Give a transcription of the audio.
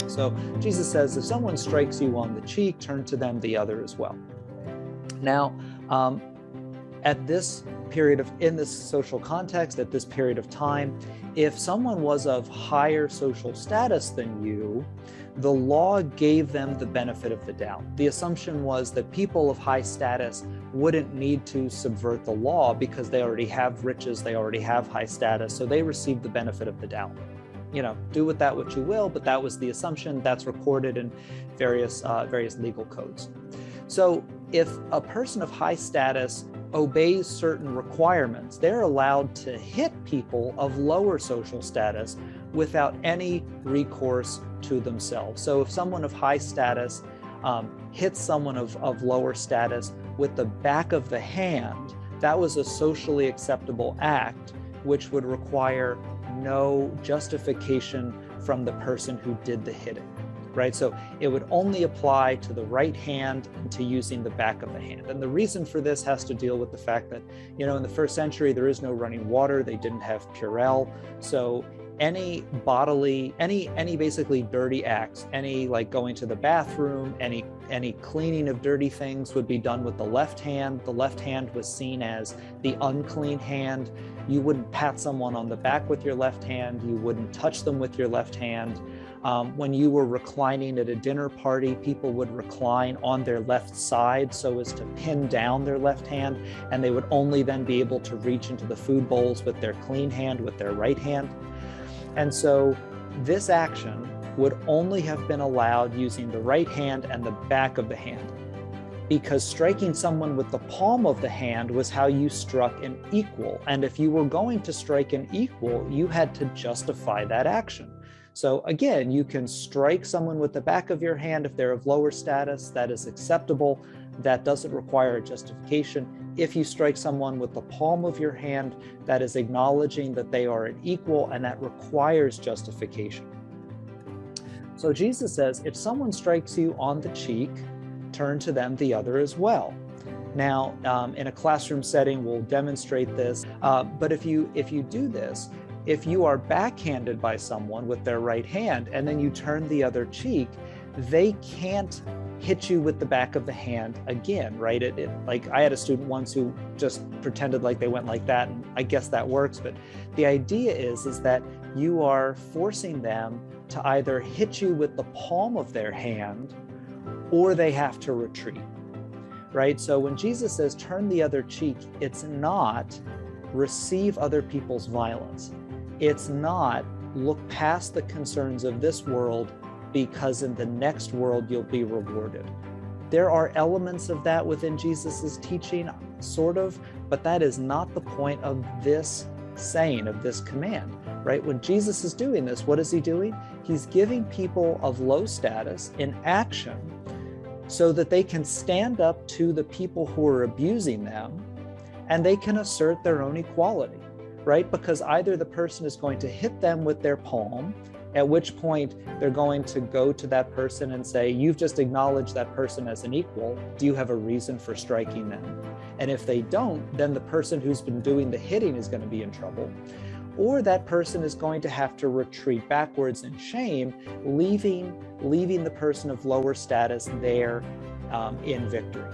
So Jesus says, if someone strikes you on the cheek, turn to them the other as well. Now, at this period in this social context, at this period of time, if someone was of higher social status than you, the law gave them the benefit of the doubt. The assumption was that people of high status wouldn't need to subvert the law because they already have riches, they already have high status, so they received the benefit of the doubt. Do with that what you will, but that was the assumption that's recorded in various legal codes. So if a person of high status obeys certain requirements, they're allowed to hit people of lower social status without any recourse to themselves. So if someone of high status hits someone of lower status with the back of the hand, that was a socially acceptable act, which would require no justification from the person who did the hitting, right? So it would only apply to the right hand and to using the back of the hand. And the reason for this has to deal with the fact that, in the first century, there is no running water. They didn't have Purell. So any basically dirty acts, any like going to the bathroom, any cleaning of dirty things would be done with the left hand. The left hand was seen as the unclean hand. You wouldn't pat someone on the back with your left hand. You wouldn't touch them with your left hand. When you were reclining at a dinner party, people would recline on their left side so as to pin down their left hand, and they would only then be able to reach into the food bowls with their clean hand, with their right hand. And so this action would only have been allowed using the right hand and the back of the hand, because striking someone with the palm of the hand was how you struck an equal. And if you were going to strike an equal, you had to justify that action. So again, you can strike someone with the back of your hand if they're of lower status. That is acceptable. That doesn't require a justification. If you strike someone with the palm of your hand, that is acknowledging that they are an equal, and that requires justification. So Jesus says, if someone strikes you on the cheek, turn to them the other as well. Now, in a classroom setting, we'll demonstrate this. But if you do this, if you are backhanded by someone with their right hand and then you turn the other cheek, they can't hit you with the back of the hand again, right? Like I had a student once who just pretended like they went like that, and I guess that works. But the idea is that you are forcing them to either hit you with the palm of their hand or they have to retreat, right? So when Jesus says turn the other cheek, it's not receive other people's violence. It's not look past the concerns of this world because in the next world you'll be rewarded. There are elements of that within Jesus's teaching, sort of, but that is not the point of this saying, of this command, right? When Jesus is doing this, what is he doing? He's giving people of low status in action so that they can stand up to the people who are abusing them and they can assert their own equality, right? Because either the person is going to hit them with their palm, at which point they're going to go to that person and say, you've just acknowledged that person as an equal. Do you have a reason for striking them? And if they don't, then the person who's been doing the hitting is going to be in trouble. Or that person is going to have to retreat backwards in shame, leaving the person of lower status there in victory.